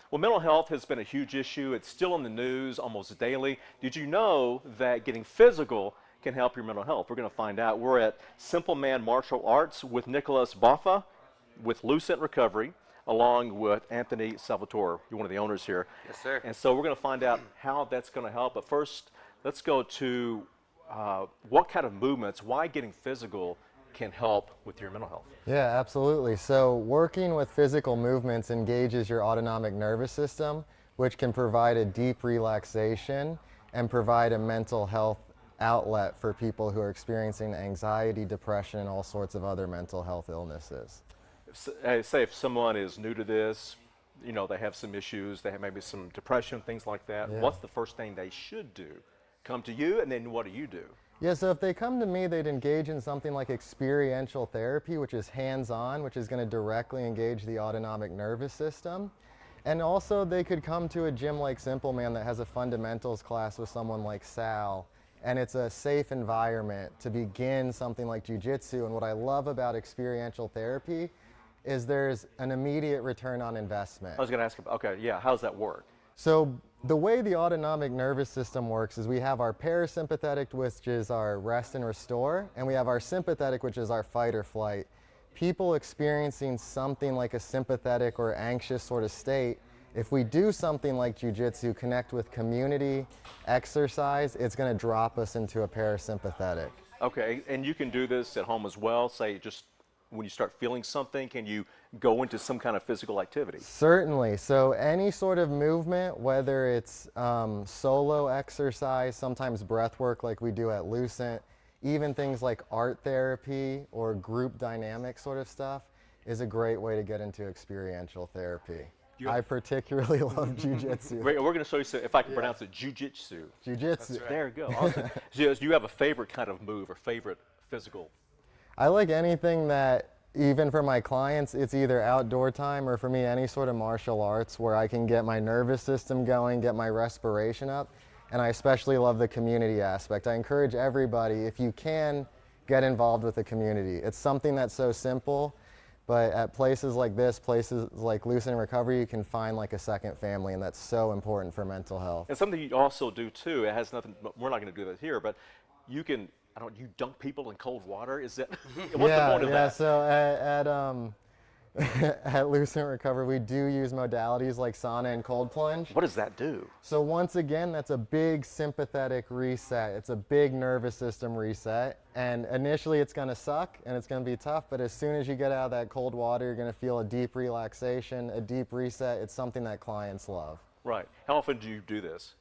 Well, mental health has been a huge issue. It's still in the news almost daily. Did you know that getting physical can help your mental health? We're going to find out. We're at Simple Man Martial Arts with Nicholas Boffa with Lucent Recovery, along with Anthony Salvatore. You're one of the owners here. Yes, sir. And so we're going to find out how that's going to help. But first, let's go to what kind of movements, why getting physical can help with your mental health. Yeah, absolutely. So working with physical movements engages your autonomic nervous system, which can provide a deep relaxation and provide a mental health outlet for people who are experiencing anxiety, depression, and all sorts of other mental health illnesses. Say if someone is new to this, you know, they have some issues, they have maybe some depression, things like that, what's the first thing they should do? Come to you, and then what do you do? Yeah, so if they come to me, they'd engage in something like experiential therapy, which is hands-on, which is going to directly engage the autonomic nervous system. And also they could come to a gym like Simple Man that has a fundamentals class with someone like Sal, and it's a safe environment to begin something like jiu-jitsu. And what I love about experiential therapy is there's an immediate return on investment. I was going to ask about, okay, yeah, how does that work? So the way the autonomic nervous system works is we have our parasympathetic, which is our rest and restore, and we have our sympathetic, which is our fight or flight. People experiencing something like a sympathetic or anxious sort of state, if we do something like jiu-jitsu, connect with community, exercise, it's going to drop us into a parasympathetic. Okay, and you can do this at home as well, say just when you start feeling something, can you go into some kind of physical activity? Certainly. So any sort of movement, whether it's solo exercise, sometimes breath work like we do at Lucent, even things like art therapy or group dynamic sort of stuff is a great way to get into experiential therapy. I particularly love jiu-jitsu. We're going to show you, if I can pronounce it, jiu-jitsu. Jiu-jitsu. Right. There you go. Awesome. So do you have a favorite kind of move or favorite physical? I like anything that, even for my clients, it's either outdoor time or for me, any sort of martial arts where I can get my nervous system going, get my respiration up, and I especially love the community aspect. I encourage everybody, if you can, get involved with the community. It's something that's so simple, but at places like this, places like Lucent Recovery, you can find like a second family, and that's so important for mental health. And something you also do too, it has nothing, we're not going to do that here, but you can, you dunk people in cold water? Is that, what's the point of that? So at Lucent Recovery, we do use modalities like sauna and cold plunge. What does that do? So once again, that's a big sympathetic reset. It's a big nervous system reset. And initially it's going to suck and it's going to be tough, but as soon as you get out of that cold water, you're going to feel a deep relaxation, a deep reset. It's something that clients love. Right. How often do you do this?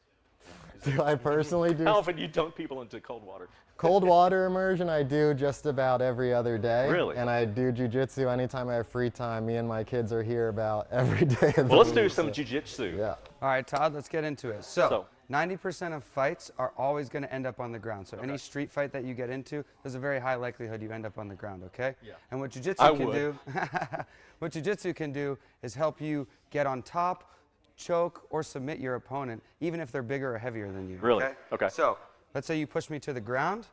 Do I personally do? How often do you dunk people into cold water? Cold water immersion I do just about every other day. Really? And I do jiu-jitsu anytime I have free time. Me and my kids are here about every day of the Well, let's do week, some jiu-jitsu. Yeah. All right, Todd, let's get into it. So 90% of fights are always going to end up on the ground. So any street fight that you get into, there's a very high likelihood you end up on the ground, okay? Yeah. And what jiu-jitsu can do, what jiu-jitsu can do is help you get on top, choke, or submit your opponent, even if they're bigger or heavier than you. Really? Okay. So let's say you push me to the ground.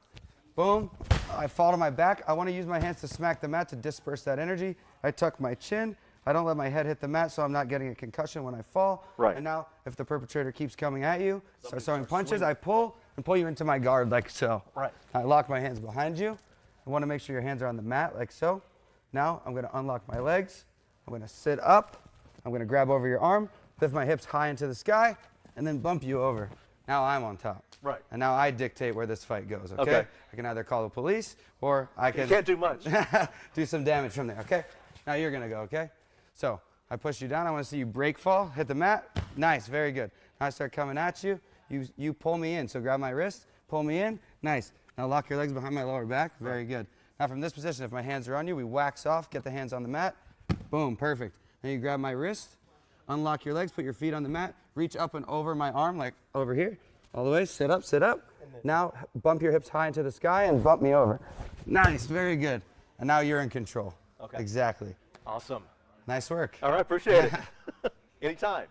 Boom, I fall to my back. I want to use my hands to smack the mat to disperse that energy. I tuck my chin. I don't let my head hit the mat so I'm not getting a concussion when I fall. Right. And now, if the perpetrator keeps coming at you, starts throwing punches, I pull and pull you into my guard like so. Right. I lock my hands behind you. I want to make sure your hands are on the mat like so. Now, I'm going to unlock my legs. I'm going to sit up. I'm going to grab over your arm, lift my hips high into the sky, and then bump you over. Now I'm on top. Right. And now I dictate where this fight goes, okay? Okay. I can either call the police or I can... You can't do much. do some damage from there, okay? Now you're going to go, okay? So I push you down. I want to see you break fall, hit the mat. Nice, very good. Now I start coming at you. You pull me in. So grab my wrist, pull me in. Nice. Now lock your legs behind my lower back. Very good. Now from this position, if my hands are on you, we wax off, get the hands on the mat. Boom, perfect. Now you grab my wrist, unlock your legs, put your feet on the mat, reach up and over my arm like over here. All the way, sit up, sit up. Now bump your hips high into the sky and bump me over. Nice, very good. And now you're in control. Okay. Exactly. Awesome. Nice work. All right, appreciate it. Anytime.